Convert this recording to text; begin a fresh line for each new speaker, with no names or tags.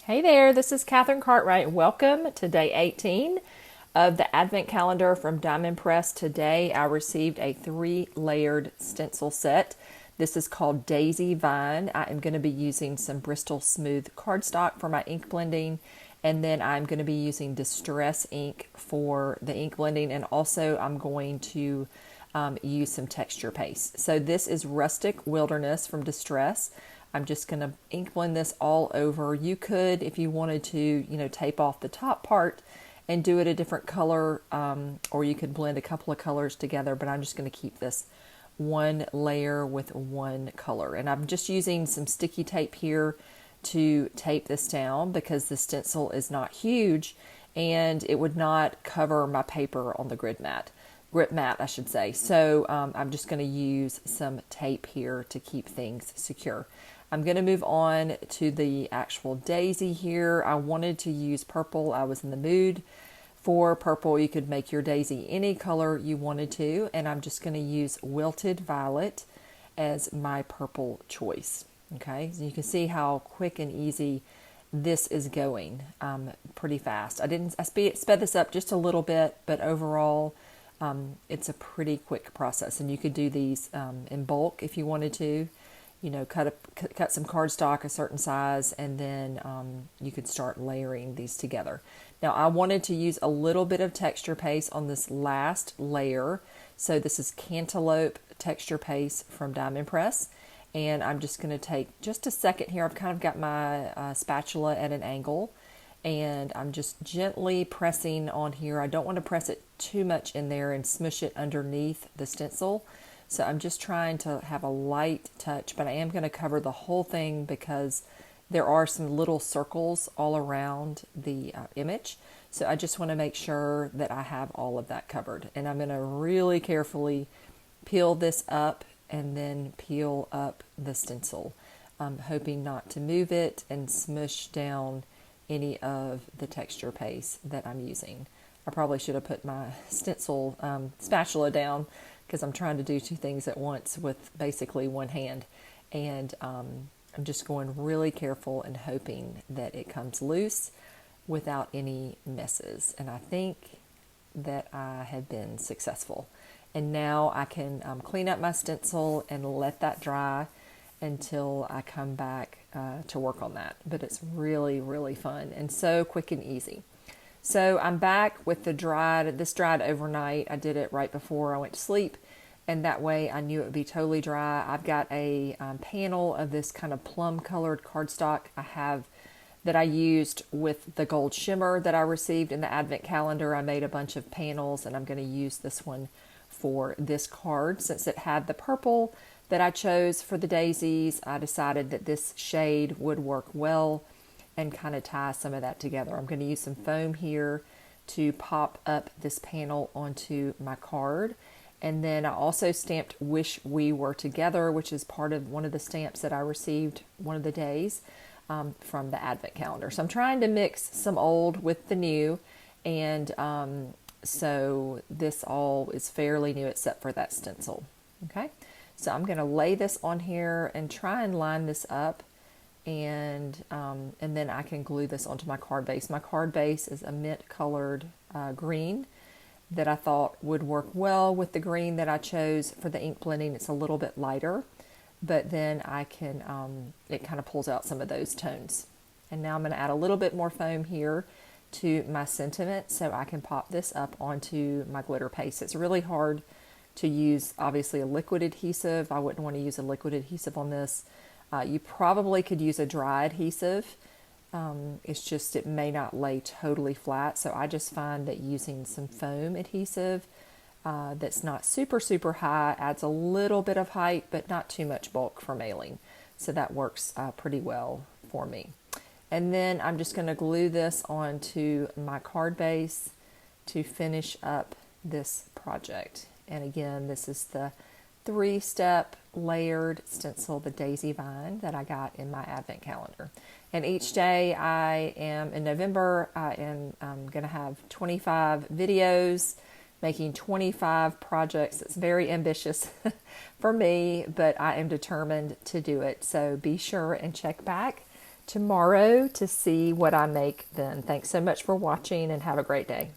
Hey there, this is Katherine Cartwright. Welcome to day 18 of the Advent Calendar from Diamond Press. Today I received a 3-layered stencil set. This is called Daisy Vine. I am going to be using some Bristol Smooth cardstock for my ink blending, and then I'm going to be using Distress ink for the ink blending, and also I'm going to use some texture paste. So this is Rustic Wilderness from Distress. I'm just going to ink blend this all over. You could, if you wanted to, tape off the top part and do it a different color, or you could blend a couple of colors together, but I'm just going to keep this one layer with one color. And I'm just using some sticky tape here to tape this down because the stencil is not huge and it would not cover my paper on the grip mat, I should say. So I'm just going to use some tape here to keep things secure. I'm going to move on to the actual daisy here. I wanted to use purple. I was in the mood for purple. You could make your daisy any color you wanted to, and I'm just going to use Wilted Violet as my purple choice. Okay, so you can see how quick and easy this is going, pretty fast. I sped this up just a little bit, but overall it's a pretty quick process, and you could do these in bulk if you wanted to. Cut some cardstock a certain size, and then you could start layering these together. Now, I wanted to use a little bit of texture paste on this last layer. So this is Cantaloupe texture paste from Diamond Press. And I'm just going to take just a second here. I've kind of got my spatula at an angle, and I'm just gently pressing on here. I don't want to press it too much in there and smush it underneath the stencil. So I'm just trying to have a light touch, but I am going to cover the whole thing because there are some little circles all around the image. So I just want to make sure that I have all of that covered. And I'm going to really carefully peel this up and then peel up the stencil. I'm hoping not to move it and smush down any of the texture paste that I'm using. I probably should have put my stencil spatula down because I'm trying to do two things at once with basically one hand. And I'm just going really careful and hoping that it comes loose without any messes. And I think that I have been successful. And now I can clean up my stencil and let that dry until I come back to work on that. But it's really, really fun and so quick and easy. So I'm back with this dried overnight. I did it right before I went to sleep, and that way I knew it would be totally dry. I've got a panel of this kind of plum colored cardstock that I used with the gold shimmer that I received in the Advent calendar. I made a bunch of panels, and I'm going to use this one for this card. Since it had the purple that I chose for the daisies, I decided that this shade would work well and kind of tie some of that together. I'm going to use some foam here to pop up this panel onto my card. And then I also stamped Wish We Were Together, which is part of one of the stamps that I received one of the days from the Advent calendar. So I'm trying to mix some old with the new, and so this all is fairly new except for that stencil. Okay, so I'm going to lay this on here and try and line this up, and then I can glue this onto my card base. My card base is a mint colored green that I thought would work well with the green that I chose for the ink blending. It's a little bit lighter, but then I can, it kind of pulls out some of those tones. And now I'm going to add a little bit more foam here to my sentiment so I can pop this up onto my glitter paste. It's really hard to use, obviously, a liquid adhesive. I wouldn't want to use a liquid adhesive on this. You probably could use a dry adhesive. It's just it may not lay totally flat, so I just find that using some foam adhesive that's not super high adds a little bit of height but not too much bulk for mailing, so that works pretty well for me. And then I'm just going to glue this onto my card base to finish up this project. And again, this is the 3-step layered stencil, the Daisy Vine, that I got in my Advent calendar. And each day in November, I am going to have 25 videos, making 25 projects. It's very ambitious for me, but I am determined to do it. So be sure and check back tomorrow to see what I make then. Thanks so much for watching and have a great day.